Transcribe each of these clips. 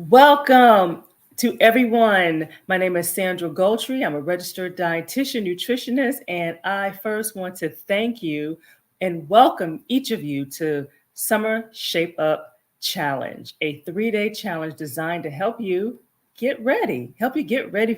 Welcome to everyone. My name is Sandra Goldtree. I'm a registered dietitian, nutritionist, and I first want to thank you and welcome each of you to Summer Shape Up Challenge, a 3-day challenge designed to help you get ready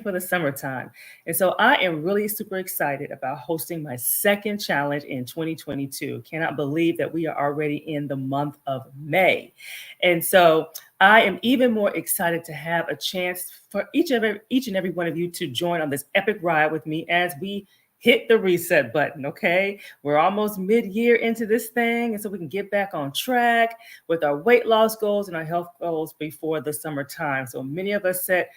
for the summertime. And so I am really super excited about hosting my second challenge in 2022. Cannot believe that we are already in the month of May. And so I am even more excited to have a chance for each and every one of you to join on this epic ride with me as we hit the reset button, okay? We're almost mid-year into this thing, and so we can get back on track with our weight loss goals and our health goals before the summertime. So many of us set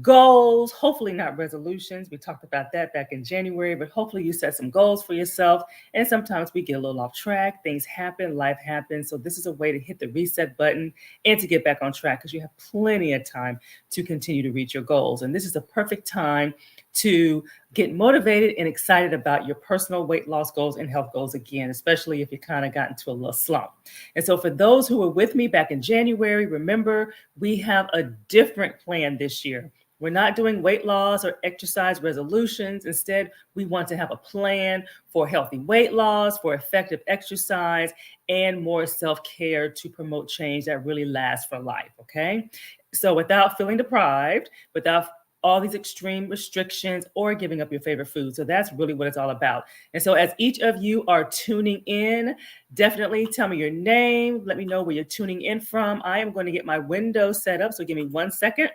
goals, hopefully not resolutions. We talked about that back in January, but hopefully you set some goals for yourself. And sometimes we get a little off track. Things happen, life happens. So this is a way to hit the reset button and to get back on track because you have plenty of time to continue to reach your goals. And this is the perfect time to get motivated and excited about your personal weight loss goals and health goals again, especially if you kind of got into a little slump. And so for those who were with me back in January, remember we have a different plan this year. We're not doing weight loss or exercise resolutions. Instead, we want to have a plan for healthy weight loss, for effective exercise, and more self-care to promote change that really lasts for life, okay? So without feeling deprived, without all these extreme restrictions or giving up your favorite food. So that's really what it's all about. And so as each of you are tuning in, definitely tell me your name. Let me know where you're tuning in from. I am going to get my window set up. So give me 1 second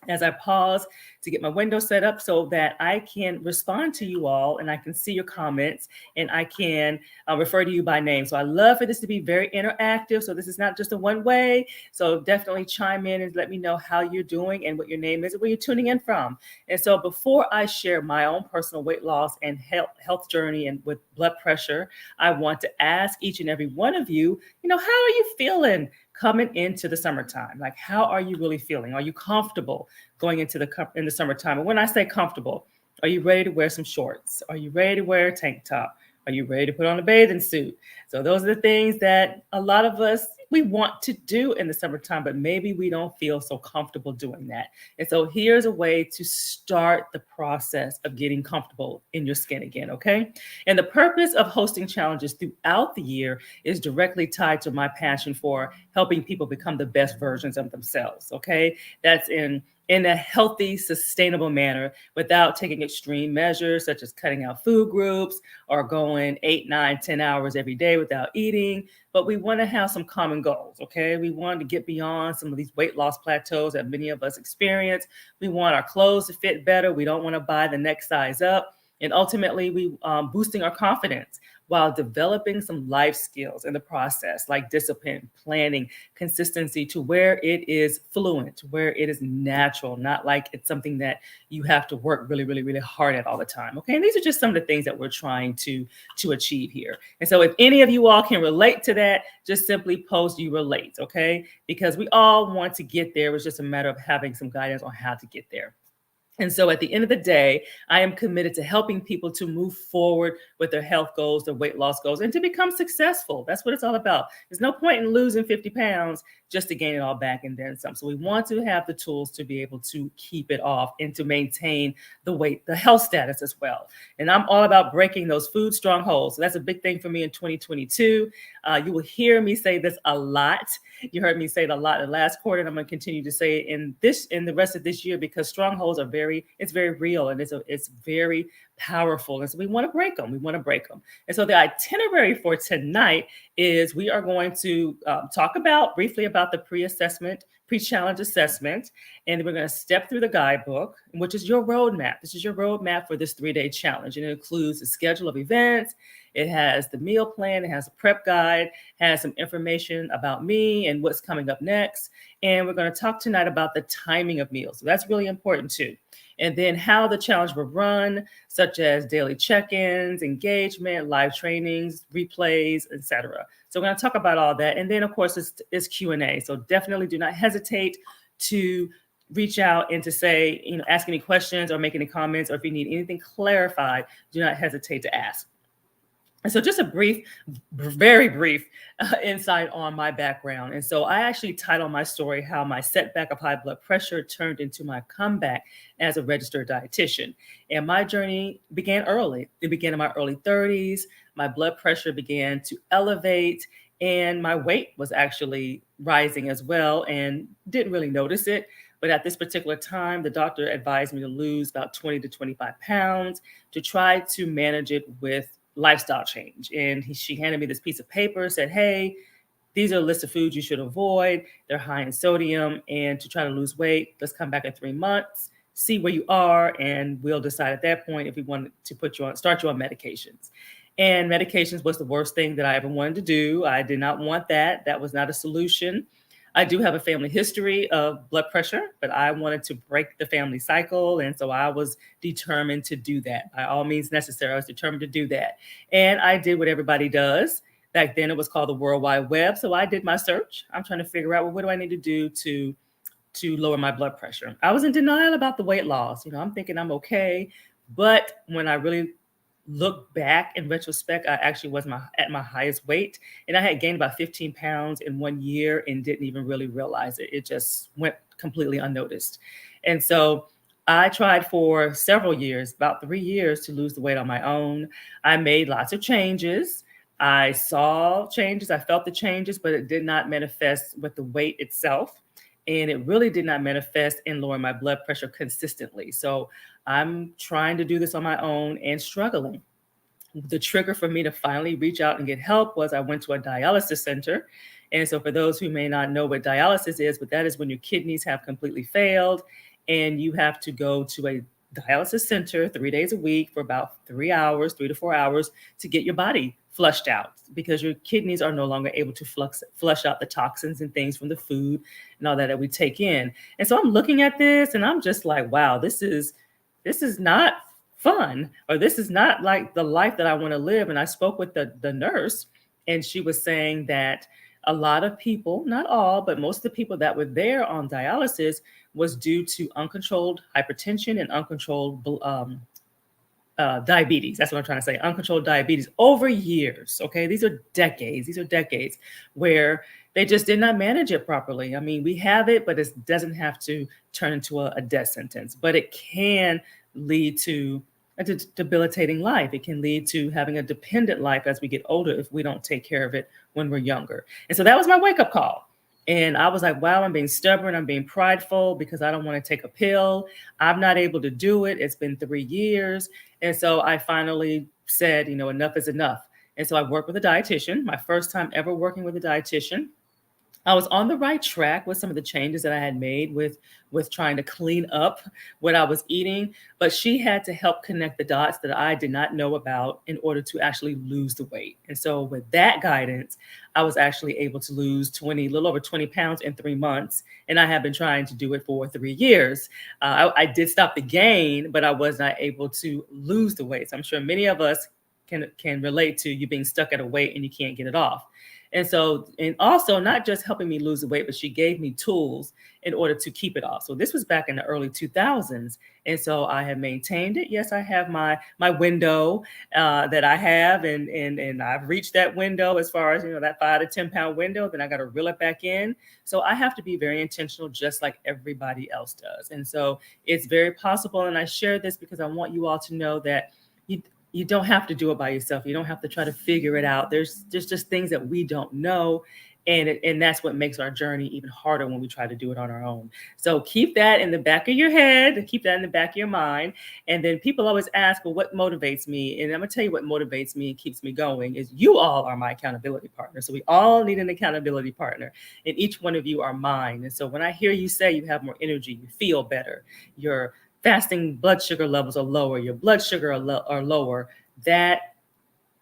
as I pause to get my window set up so that I can respond to you all and I can see your comments and I can refer to you by name. So I love for this to be very interactive. So this is not just a one way. So definitely chime in and let me know how you're doing and what your name is and where you're tuning in from. And so before I share my own personal weight loss and health journey and with blood pressure, I want to ask each and every one of you, how are you feeling coming into the summertime? Like, how are you really feeling? Are you comfortable going into in the summertime? And when I say comfortable, are you ready to wear some shorts? Are you ready to wear a tank top? Are you ready to put on a bathing suit? So those are the things that a lot of us, we want to do in the summertime, but maybe we don't feel so comfortable doing that. And so here's a way to start the process of getting comfortable in your skin again, okay? And the purpose of hosting challenges throughout the year is directly tied to my passion for helping people become the best versions of themselves, okay? That's in a healthy, sustainable manner without taking extreme measures such as cutting out food groups or going 8, 9, 10 hours every day without eating. But we want to have some common goals, okay? We want to get beyond some of these weight loss plateaus that many of us experience. We want our clothes to fit better. We don't want to buy the next size up. And ultimately, we boosting our confidence while developing some life skills in the process, like discipline, planning, consistency, to where it is fluent, where it is natural, not like it's something that you have to work really, really, really hard at all the time. Okay, and these are just some of the things that we're trying to achieve here. And so if any of you all can relate to that, just simply post you relate, okay? Because we all want to get there. It's just a matter of having some guidance on how to get there. And so at the end of the day, I am committed to helping people to move forward with their health goals, their weight loss goals, and to become successful. That's what it's all about. There's no point in losing 50 pounds just to gain it all back and then some. So we want to have the tools to be able to keep it off and to maintain the weight, the health status as well. And I'm all about breaking those food strongholds. So that's a big thing for me in 2022. You will hear me say this a lot. You heard me say it a lot in the last quarter, and I'm going to continue to say it in the rest of this year, because strongholds are very real, and it's very powerful. And so we want to break them. And so the itinerary for tonight is we are going to talk briefly about the PreChallenge Assessment, and we're going to step through the guidebook, which is your roadmap. This is your roadmap for this 3-day challenge, and it includes a schedule of events. It has the meal plan, it has a prep guide, has some information about me and what's coming up next. And we're going to talk tonight about the timing of meals. So that's really important too. And then how the challenge will run, such as daily check-ins, engagement, live trainings, replays, etc. So we're going to talk about all that. And then, of course, it's Q&A. So definitely do not hesitate to reach out and to say, ask any questions or make any comments, or if you need anything clarified, do not hesitate to ask. And so just a brief, very brief insight on my background. And so I actually title my story, How My Setback of High Blood Pressure Turned into My Comeback as a Registered Dietitian. And my journey began early. It began in my early 30s. My blood pressure began to elevate, and my weight was actually rising as well, and didn't really notice it. But at this particular time, the doctor advised me to lose about 20 to 25 pounds to try to manage it with lifestyle change. And she handed me this piece of paper, said, hey, these are a list of foods you should avoid. They're high in sodium. And to try to lose weight, let's come back in 3 months, see where you are, and we'll decide at that point if we want to start you on medications. And medications was the worst thing that I ever wanted to do. I did not want that. That was not a solution. I do have a family history of blood pressure, but I wanted to break the family cycle. And so I was determined to do that. By all means necessary, I was determined to do that. And I did what everybody does. Back then it was called the World Wide Web. So I did my search. I'm trying to figure out, well, what do I need to do to lower my blood pressure? I was in denial about the weight loss. I'm thinking I'm okay. But when I really look back in retrospect, I actually was at my highest weight, and I had gained about 15 pounds in 1 year and didn't even really realize it. It just went completely unnoticed. And so I tried for several years, about 3 years, to lose the weight on my own. I made lots of changes. I saw changes. I felt the changes, but it did not manifest with the weight itself. And it really did not manifest in lowering my blood pressure consistently. So I'm trying to do this on my own and struggling. The trigger for me to finally reach out and get help was I went to a dialysis center. And so for those who may not know what dialysis is, but that is when your kidneys have completely failed and you have to go to a dialysis center 3 days a week for about 3 hours, 3 to 4 hours to get your body flushed out because your kidneys are no longer able to flush out the toxins and things from the food and all that we take in. And so I'm looking at this and I'm just like, wow, this is not fun, or this is not like the life that I want to live. And I spoke with the nurse, and she was saying that a lot of people, not all, but most of the people that were there on dialysis was due to uncontrolled hypertension and uncontrolled diabetes. That's what I'm trying to say. Uncontrolled diabetes over years. Okay. These are decades where they just did not manage it properly. I mean, we have it, but it doesn't have to turn into a death sentence, but it can lead to a debilitating life. It can lead to having a dependent life as we get older if we don't take care of it when we're younger. And so that was my wake-up call. And I was like, wow, I'm being stubborn. I'm being prideful because I don't want to take a pill. I'm not able to do it. It's been 3 years. And so I finally said, enough is enough. And so I worked with a dietitian, my first time ever working with a dietitian. I was on the right track with some of the changes that I had made with trying to clean up what I was eating, but she had to help connect the dots that I did not know about in order to actually lose the weight. And so with that guidance, I was actually able to lose a little over 20 pounds in 3 months. And I have been trying to do it for 3 years. I did stop the gain, but I was not able to lose the weight. So I'm sure many of us can relate to you being stuck at a weight and you can't get it off. And also not just helping me lose the weight, but she gave me tools in order to keep it off. So this was back in the early 2000s. And so I have maintained it. Yes, I have my window that I have, and I've reached that window as far as, that 5 to 10 pound window, then I got to reel it back in. So I have to be very intentional, just like everybody else does. And so it's very possible. And I share this because I want you all to know that you don't have to do it by yourself. You don't have to try to figure it out. There's just things that we don't know. And that's what makes our journey even harder when we try to do it on our own. So keep that in the back of your head, keep that in the back of your mind. And then people always ask, well, what motivates me? And I'm gonna tell you what motivates me and keeps me going is you all are my accountability partner. So we all need an accountability partner, and each one of you are mine. And so when I hear you say you have more energy, you feel better, your fasting blood sugar levels are lower, your blood sugar are lower, that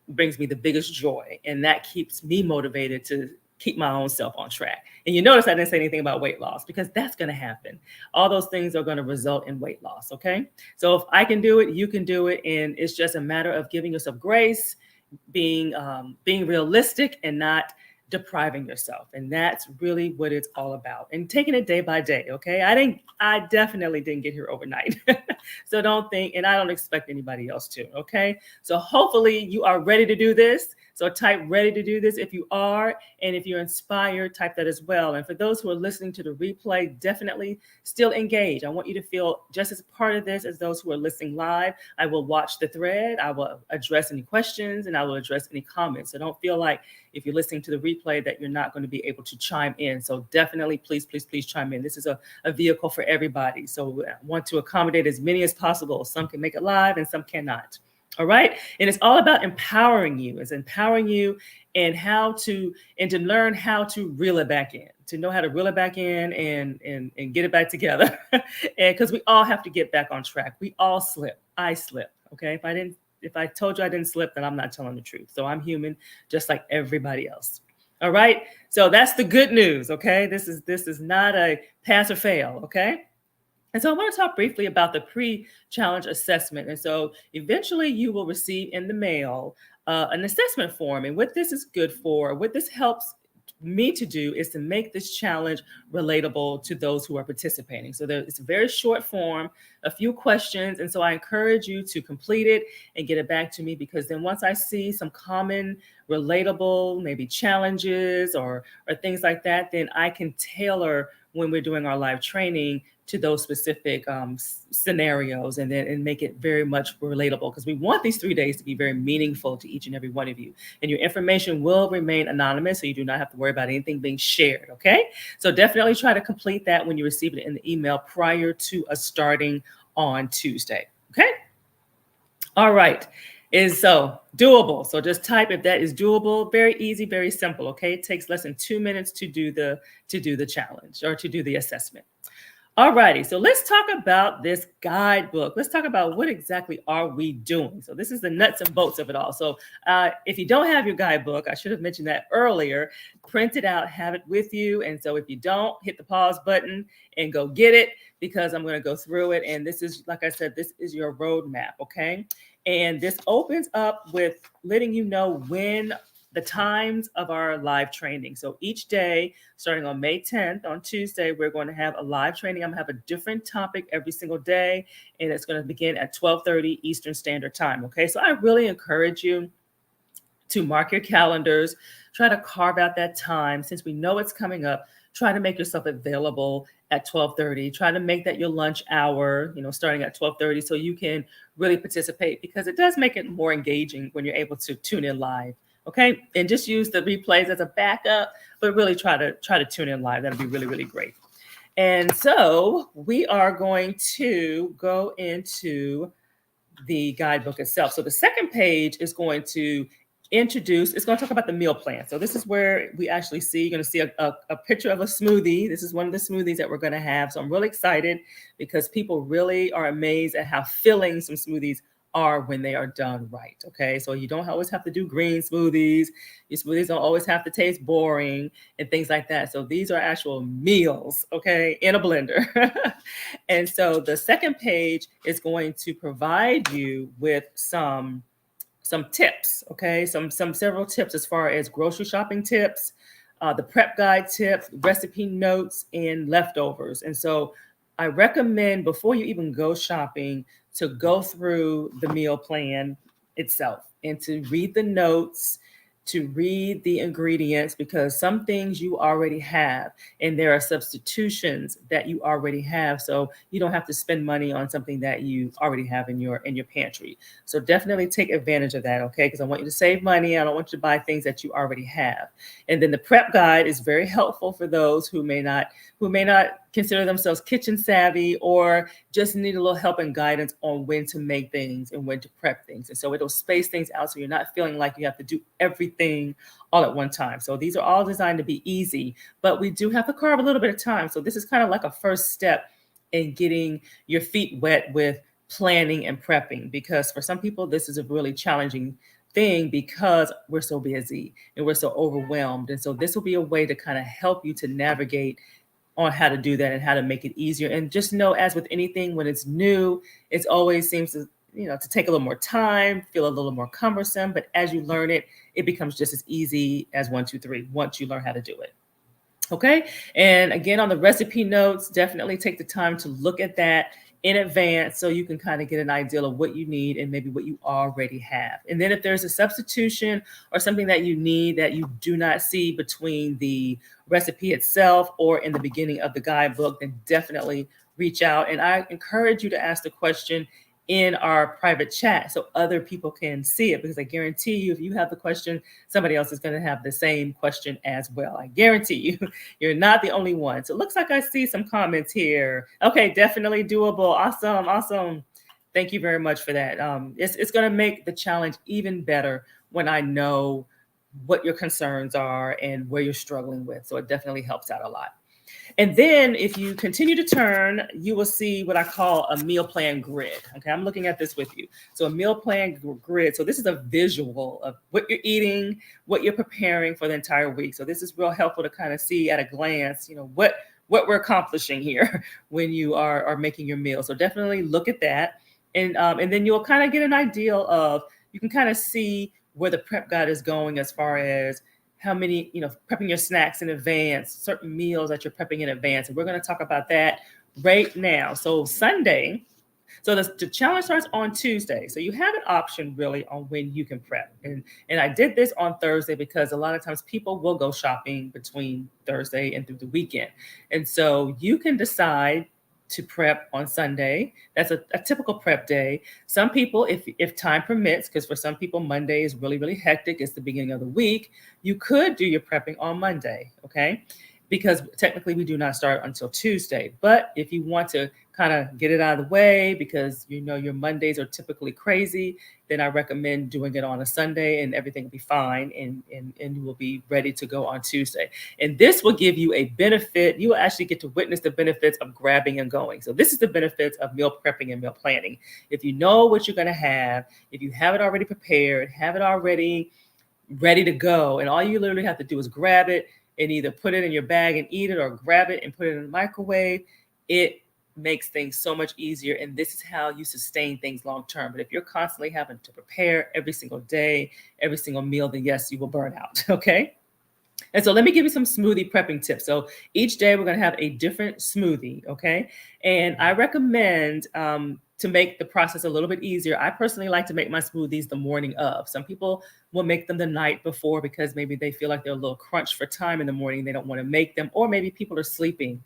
brings me the biggest joy. And that keeps me motivated to keep my own self on track. And you notice I didn't say anything about weight loss because that's going to happen. All those things are going to result in weight loss. Okay. So if I can do it, you can do it. And it's just a matter of giving yourself grace, being realistic, and depriving yourself. And that's really what it's all about. And taking it day by day, okay? I definitely didn't get here overnight. So don't think, and I don't expect anybody else to, okay? So hopefully you are ready to do this. So type ready to do this if you are, and if you're inspired, type that as well. And for those who are listening to the replay, definitely still engage. I want you to feel just as part of this as those who are listening live. I will watch the thread. I will address any questions, and I will address any comments. So don't feel like if you're listening to the replay that you're not going to be able to chime in. So definitely, please chime in. This is a vehicle for everybody. So I want to accommodate as many as possible. Some can make it live and some cannot. All right. And it's all about empowering you. It's empowering you and to learn how to reel it back in, to know how to reel it back in and get it back together. And because we all have to get back on track. We all slip. I slip. Okay. If I told you I didn't slip, then I'm not telling the truth. So I'm human, just like everybody else. All right. So that's the good news. Okay. This is not a pass or fail. Okay. And so I want to talk briefly about the pre-challenge assessment. And so eventually you will receive in the mail an assessment form. And what this is good for, what this helps me to do is to make this challenge relatable to those who are participating. So it's a very short form, a few questions. And so I encourage you to complete it and get it back to me, because then once I see some common, relatable, maybe challenges or things like that, then I can tailor when we're doing our live training to those specific scenarios and make it very much relatable, because we want these 3 days to be very meaningful to each and every one of you. And your information will remain anonymous, so you do not have to worry about anything being shared, okay? So definitely try to complete that when you receive it in the email prior to us starting on Tuesday, okay? All right. Is so doable. So just type if that is doable. Very easy, very simple, okay? It takes less than 2 minutes to do the challenge or to do the assessment. All righty, so let's talk about this guidebook. Let's talk about what exactly are we doing. So this is the nuts and bolts of it all. So if you don't have your guidebook, I should have mentioned that earlier, print it out, have it with you. And so if you don't, hit the pause button and go get it, because I'm going to go through it. And this is, like I said, this is your roadmap, okay? And this opens up with letting you know when the times of our live training. So each day, starting on May 10th, on Tuesday, we're going to have a live training. I'm going to have a different topic every single day, and it's going to begin at 12:30 Eastern Standard Time. Okay, so I really encourage you to mark your calendars, try to carve out that time. Since we know it's coming up, try to make yourself available at 12:30. Try to make that your lunch hour, starting at 12:30, so you can really participate, because it does make it more engaging when you're able to tune in live. Okay, and just use the replays as a backup, but really try to tune in live. That'll be really, really great. And so we are going to go into the guidebook itself. So the second page is going to it's going to talk about the meal plan. So this is where we actually you're going to see a picture of a smoothie. This is one of the smoothies that we're going to have. So I'm really excited, because people really are amazed at how filling some smoothies are when they are done right. Okay, so you don't always have to do green smoothies. Your smoothies don't always have to taste boring and things like that. So these are actual meals, okay, in a blender. And so the second page is going to provide you with some tips, okay, several tips as far as grocery shopping tips, the prep guide tips, recipe notes, and leftovers. And so I recommend, before you even go shopping, to go through the meal plan itself and to read the notes, to read the ingredients, because some things you already have and there are substitutions that you already have. So you don't have to spend money on something that you already have in your pantry. So definitely take advantage of that, okay? Because I want you to save money. I don't want you to buy things that you already have. And then the prep guide is very helpful for those who may not consider themselves kitchen savvy or just need a little help and guidance on when to make things and when to prep things. And so it'll space things out so you're not feeling like you have to do everything all at one time. So these are all designed to be easy, but we do have to carve a little bit of time. So this is kind of like a first step in getting your feet wet with planning and prepping, because for some people, this is a really challenging thing because we're so busy and we're so overwhelmed. And so this will be a way to kind of help you to navigate on how to do that and how to make it easier. And just know, as with anything, when it's new, it always seems to take a little more time, feel a little more cumbersome. But as you learn it, it becomes just as easy as 1, 2, 3 once you learn how to do it. Okay. And again, on the recipe notes, definitely take the time to look at that in advance so you can kind of get an idea of what you need and maybe what you already have. And then if there's a substitution or something that you need that you do not see between the recipe itself or in the beginning of the guidebook, then definitely reach out. And I encourage you to ask the question in our private chat so other people can see it, because I guarantee you, if you have the question, somebody else is going to have the same question as well. I guarantee you, you're not the only one. So it looks like I see some comments here. Okay, definitely doable. Awesome, awesome. Thank you very much for that. It's going to make the challenge even better when I know what your concerns are and where you're struggling with. So it definitely helps out a lot. And then if you continue to turn, you will see what I call a meal plan grid. Okay, I'm looking at this with you. So a meal plan grid. So this is a visual of what you're eating, what you're preparing for the entire week. So this is real helpful to kind of see at a glance, what we're accomplishing here when you are making your meal. So definitely look at that. And then you'll kind of get an idea of, you can kind of see where the prep guide is going as far as how many, prepping your snacks in advance, certain meals that you're prepping in advance. And we're going to talk about that right now. So Sunday, so the challenge starts on Tuesday. So you have an option really on when you can prep. And I did this on Thursday because a lot of times people will go shopping between Thursday and through the weekend. And so you can decide to prep on Sunday. That's a typical prep day. Some people, if time permits, because for some people, Monday is really, really hectic. It's the beginning of the week. You could do your prepping on Monday, okay? Because technically we do not start until Tuesday. But if you want to kind of get it out of the way because your Mondays are typically crazy, then I recommend doing it on a Sunday and everything will be fine and you will be ready to go on Tuesday. And this will give you a benefit. You will actually get to witness the benefits of grabbing and going. So this is the benefits of meal prepping and meal planning. If you know what you're going to have, if you have it already prepared, have it already ready to go, and all you literally have to do is grab it and either put it in your bag and eat it or grab it and put it in the microwave, it makes things so much easier. And this is how you sustain things long term. But if you're constantly having to prepare every single day, every single meal, then yes, you will burn out. Okay. And so let me give you some smoothie prepping tips. So each day we're going to have a different smoothie. Okay. And I recommend to make the process a little bit easier. I personally like to make my smoothies the morning of. Some people will make them the night before because maybe they feel like they're a little crunched for time in the morning. They don't want to make them, or maybe people are sleeping.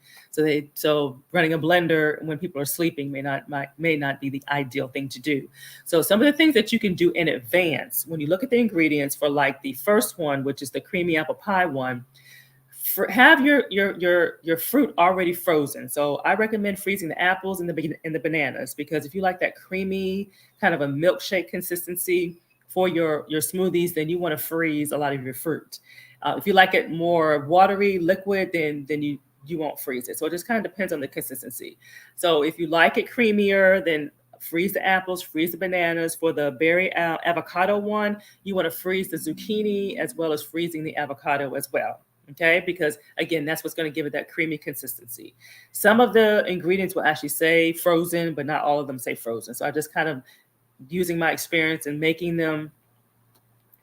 So running a blender when people are sleeping may not be the ideal thing to do. So some of the things that you can do in advance, when you look at the ingredients for like the first one, which is the creamy apple pie one, have your fruit already frozen. So I recommend freezing the apples and the bananas, because if you like that creamy kind of a milkshake consistency for your smoothies, then you want to freeze a lot of your fruit. If you like it more watery, liquid, then you won't freeze it. So it just kind of depends on the consistency. So if you like it creamier, then freeze the apples, freeze the bananas. For the berry avocado one, you want to freeze the zucchini as well as freezing the avocado as well. Okay, because again, that's what's going to give it that creamy consistency. Some of the ingredients will actually say frozen, but not all of them say frozen. So I just kind of using my experience in making them.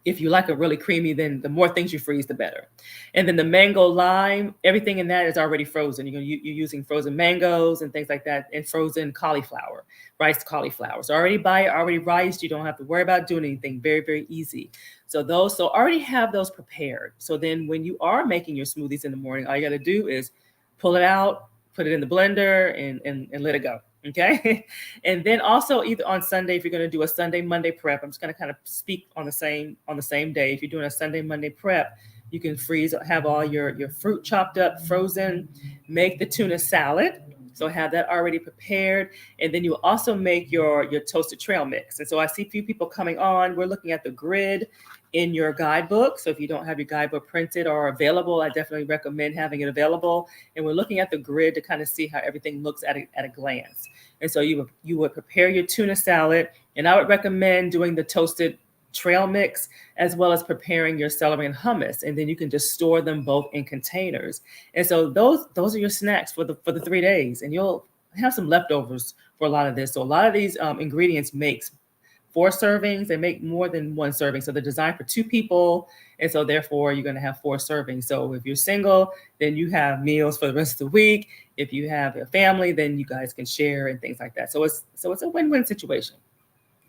If you like it really creamy, then the more things you freeze, the better. And then the mango lime, everything in that is already frozen. You're using frozen mangoes and things like that, and frozen cauliflower, riced cauliflower. So already buy it, already riced. You don't have to worry about doing anything. Very, very easy. So already have those prepared. So then when you are making your smoothies in the morning, all you got to do is pull it out, put it in the blender and let it go. Okay. And then also either on Sunday, if you're going to do a Sunday, Monday prep, I'm just going to kind of speak on the same day. If you're doing a Sunday, Monday prep, you can have all your fruit chopped up, frozen, make the tuna salad. So have that already prepared. And then you also make your toasted trail mix. And so I see a few people coming on. We're looking at the grid in your guidebook. So if you don't have your guidebook printed or available, I definitely recommend having it available. And we're looking at the grid to kind of see how everything looks at a glance. And so you would prepare your tuna salad. And I would recommend doing the toasted trail mix as well as preparing your celery and hummus, and then you can just store them both in containers. And so those are your snacks for the 3 days, and you'll have some leftovers for a lot of this. So a lot of these ingredients makes 4 servings. They make more than 1 serving. So they're designed for 2 people. And so therefore you're going to have 4 servings. So if you're single, then you have meals for the rest of the week. If you have a family, then you guys can share and things like that. So it's a win-win situation.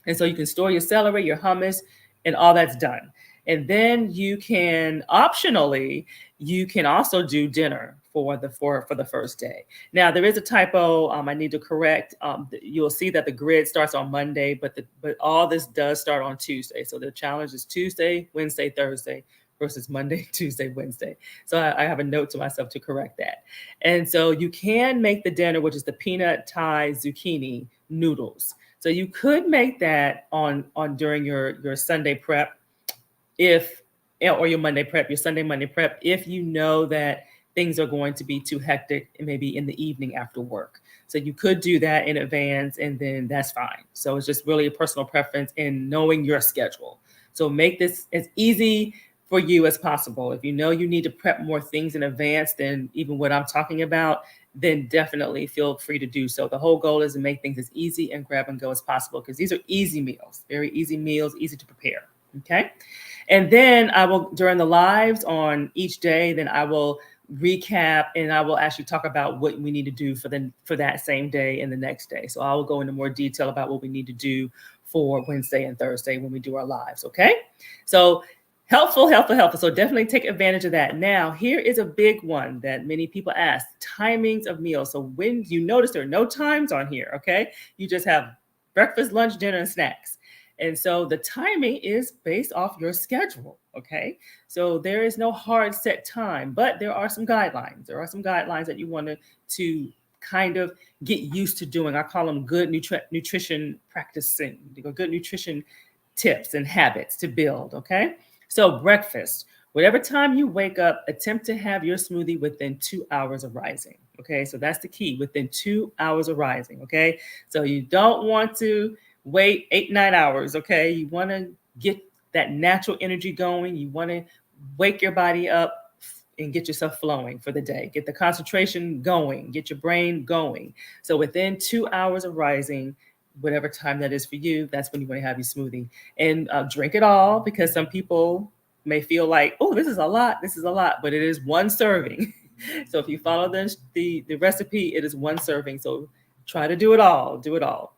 And so you can store your celery, your hummus, and all that's done. And then you can optionally, you can also do dinner for the first day. Now there is a typo I need to correct. You'll see that the grid starts on Monday, but all this does start on Tuesday. So the challenge is Tuesday, Wednesday, Thursday versus Monday, Tuesday, Wednesday. So I have a note to myself to correct that. And so you can make the dinner, which is the peanut Thai zucchini noodles. So you could make that on during your Sunday prep or your Monday prep, your Sunday, Monday prep, if you know that things are going to be too hectic and maybe in the evening after work. So you could do that in advance and then that's fine. So it's just really a personal preference in knowing your schedule. So make this as easy for you as possible. If you know you need to prep more things in advance than even what I'm talking about, then definitely feel free to do so. The whole goal is to make things as easy and grab and go as possible because these are easy meals, very easy meals, easy to prepare. Okay. And then I will, during the lives on each day, then I will recap and I will actually talk about what we need to do for that same day and the next day. So I will go into more detail about what we need to do for Wednesday and Thursday when we do our lives. Okay. So helpful. So definitely take advantage of that. Now, here is a big one that many people ask: timings of meals. So when you notice there are no times on here, okay, you just have breakfast, lunch, dinner, and snacks. And so the timing is based off your schedule, okay? So there is no hard set time, but there are some guidelines. There are some guidelines that you want to kind of get used to doing. I call them good nutrition practicing, good nutrition tips and habits to build, okay? So breakfast, whatever time you wake up, attempt to have your smoothie within 2 hours of rising, okay? So that's the key, within 2 hours of rising, okay? So you don't want to wait 8-9 hours, okay? You want to get that natural energy going. You want to wake your body up and get yourself flowing for the day. Get the concentration going, get your brain going. So within 2 hours of rising, whatever time that is for you, that's when you want to have your smoothie. And drink it all, because some people may feel like, oh, this is a lot, but it is 1 serving. So if you follow the recipe, it is 1 serving. So try to do it all.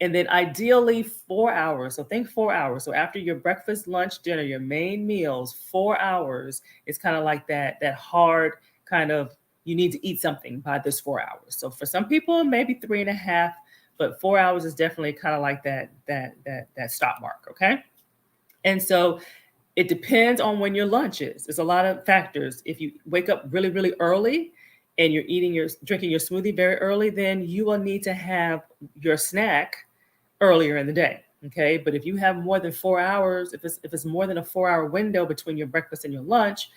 And then ideally 4 hours. So think 4 hours. So after your breakfast, lunch, dinner, your main meals, 4 hours is kind of like that hard kind of, you need to eat something by this 4 hours. So for some people, maybe 3.5, but 4 hours is definitely kind of like that stop mark. Okay. And so it depends on when your lunch is. There's a lot of factors. If you wake up really, really early and you're drinking your smoothie very early, then you will need to have your snack earlier in the day. Okay. But if you have more than 4 hours, if it's more than a 4-hour window between your breakfast and your lunch,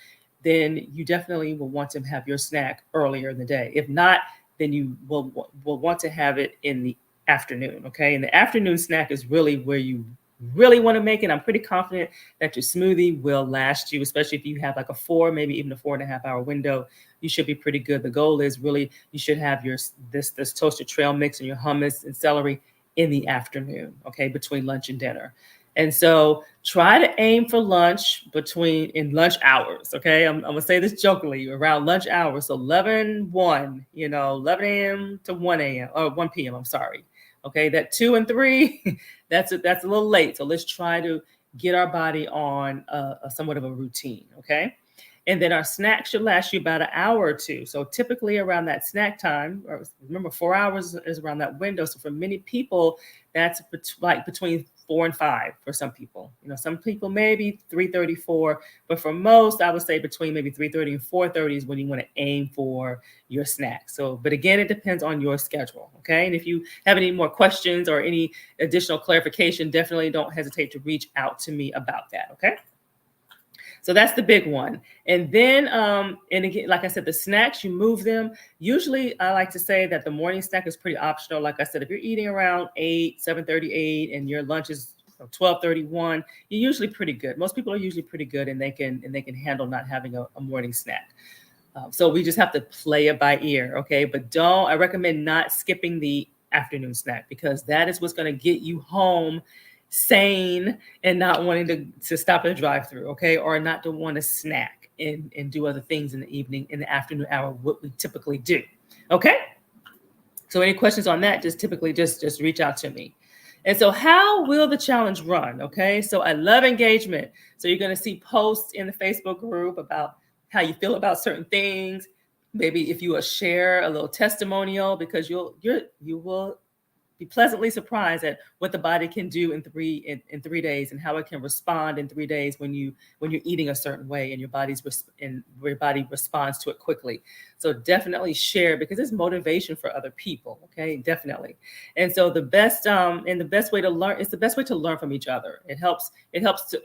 then you definitely will want to have your snack earlier in the day. If not, then you will want to have it in the afternoon. Okay. And the afternoon snack is really where you really want to make it. I'm pretty confident that your smoothie will last you, especially if you have like a 4, maybe even a 4.5-hour window. You should be pretty good. The goal is really, you should have this toasted trail mix and your hummus and celery in the afternoon, okay, between lunch and dinner. And so try to aim for lunch in lunch hours, okay? I'm going to say this jokingly, around lunch hours. So 11 a.m. to 1 a.m. or 1 p.m., I'm sorry. Okay, that 2 and 3, that's a little late. So let's try to get our body on somewhat of a routine, okay? And then our snack should last you about an hour or 2. So typically around that snack time, or remember 4 hours is around that window. So for many people, that's like between 4 and 5 for some people. Some people maybe 3:30, 4, but for most, I would say between maybe 3:30 and 4:30 is when you want to aim for your snack. So, but again, it depends on your schedule, okay? And if you have any more questions or any additional clarification, definitely don't hesitate to reach out to me about that, okay? So that's the big one. And then, and again, like I said, the snacks, you move them. Usually I like to say that the morning snack is pretty optional. Like I said, if you're eating around 7:38 and your lunch is 12:31, you're usually pretty good. Most people are usually pretty good and they can handle not having a morning snack. So we just have to play it by ear, okay? But I recommend not skipping the afternoon snack, because that is what's going to get you home sane and not wanting to stop at a drive-through, okay? Or not to want to snack and do other things in the evening, in the afternoon hour, what we typically do, okay? So any questions on that, just reach out to me. And so how will the challenge run? Okay, so I love engagement. So you're going to see posts in the Facebook group about how you feel about certain things. Maybe if you will share a little testimonial, because you will be pleasantly surprised at what the body can do in 3 days, and how it can respond in 3 days when you're eating a certain way, and your body responds to it quickly. So definitely share, because it's motivation for other people. Okay, definitely. And so the best way to learn, it's the best way to learn from each other. It helps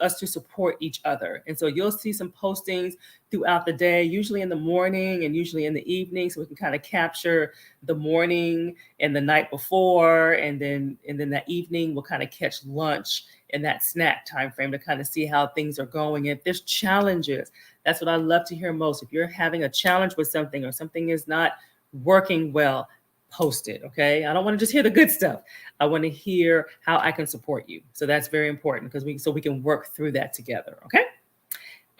us to support each other. And so you'll see some postings throughout the day, usually in the morning and usually in the evening, so we can kind of capture the morning and the night before, and then that evening we'll kind of catch lunch in that snack time frame to kind of see how things are going. If there's challenges, that's what I love to hear most. If you're having a challenge with something, or something is not working well, post it, okay? I don't want to just hear the good stuff. I want to hear how I can support you. So that's very important, because we can work through that together, okay?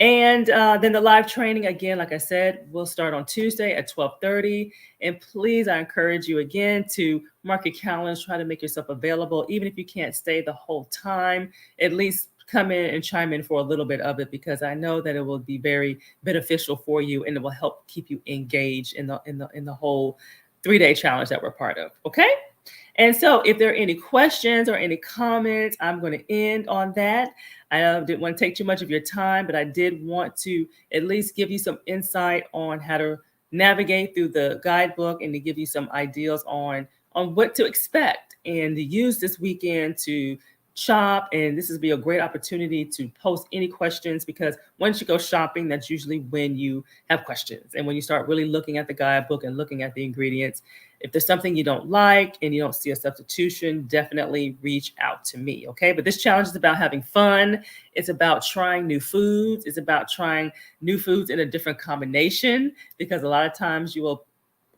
And then the live training, again, like I said, will start on Tuesday at 12:30. And please, I encourage you again to mark your calendars, try to make yourself available. Even if you can't stay the whole time, at least come in and chime in for a little bit of it, because I know that it will be very beneficial for you, and it will help keep you engaged in the whole 3-day challenge that we're part of, okay? And so if there are any questions or any comments, I'm going to end on that. I didn't want to take too much of your time, but I did want to at least give you some insight on how to navigate through the guidebook, and to give you some ideas on what to expect, and to use this weekend to shop. And this will be a great opportunity to post any questions, because once you go shopping, that's usually when you have questions, and when you start really looking at the guidebook and looking at the ingredients. If there's something you don't like and you don't see a substitution, definitely reach out to me, okay? But this challenge is about having fun. It's about trying new foods. It's about trying new foods in a different combination, because a lot of times you will,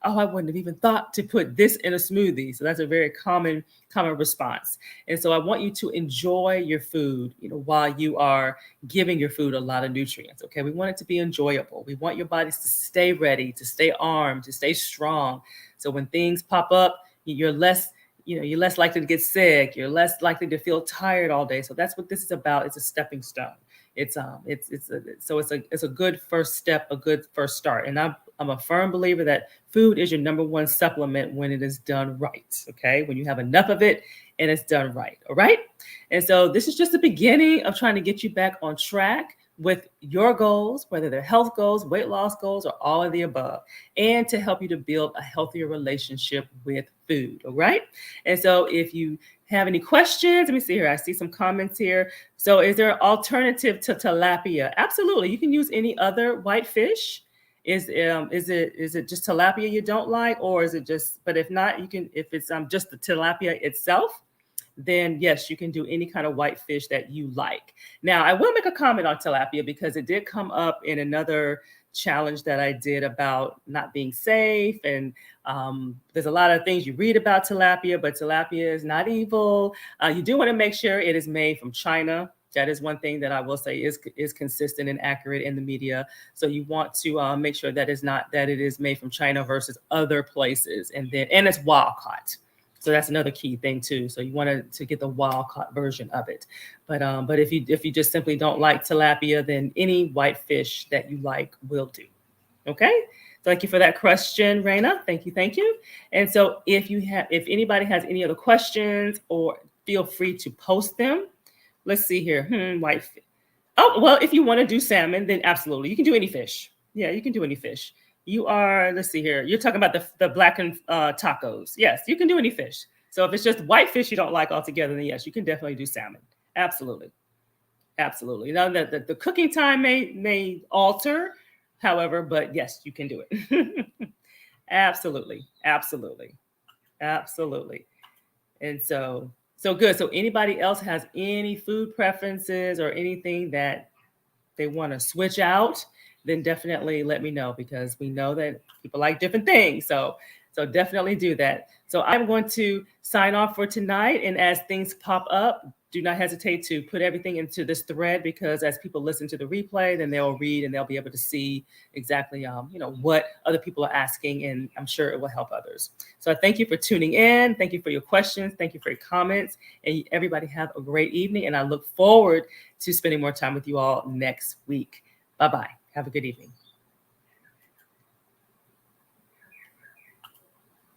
oh, I wouldn't have even thought to put this in a smoothie. So that's a very common response. And so I want you to enjoy your food, while you are giving your food a lot of nutrients. Okay. We want it to be enjoyable. We want your bodies to stay ready, to stay armed, to stay strong. So when things pop up, you're less likely to get sick. You're less likely to feel tired all day. So that's what this is about. It's a stepping stone. It's a good first step, a good first start. And I'm a firm believer that food is your number one supplement when it is done right. Okay. When you have enough of it and it's done right. All right. And so this is just the beginning of trying to get you back on track with your goals, whether they're health goals, weight loss goals, or all of the above, and to help you to build a healthier relationship with food. All right. And so if you have any questions, let me see here. I see some comments here. So is there an alternative to tilapia? Absolutely. You can use any other white fish. Is it just tilapia you don't like, or is it just, but if not, if it's just the tilapia itself, then yes, you can do any kind of white fish that you like. Now, I will make a comment on tilapia, because it did come up in another challenge that I did about not being safe. And there's a lot of things you read about tilapia, but tilapia is not evil. You do want to make sure it is made from China. That is one thing that I will say is consistent and accurate in the media. So you want to make sure that it is made from China versus other places, and it's wild caught. So that's another key thing too. So you want to get the wild caught version of it. But if you just simply don't like tilapia, then any white fish that you like will do. Okay. Thank you for that question, Raina. Thank you. And so if anybody has any other questions, or feel free to post them. Let's see here. White fish. Oh, well, if you want to do salmon, then absolutely. You can do any fish. Yeah, you can do any fish. Let's see here. You're talking about the blackened tacos. Yes, you can do any fish. So if it's just white fish you don't like altogether, then yes, you can definitely do salmon. Absolutely. Now that the cooking time may alter, however, but yes, you can do it. Absolutely. And so good. So anybody else has any food preferences or anything that they want to switch out? then definitely let me know, because we know that people like different things. So definitely do that. So I'm going to sign off for tonight. And as things pop up, do not hesitate to put everything into this thread, because as people listen to the replay, then they'll read and they'll be able to see exactly, what other people are asking, and I'm sure it will help others. So I thank you for tuning in. Thank you for your questions. Thank you for your comments, and everybody have a great evening. And I look forward to spending more time with you all next week. Bye-bye. Have a good evening.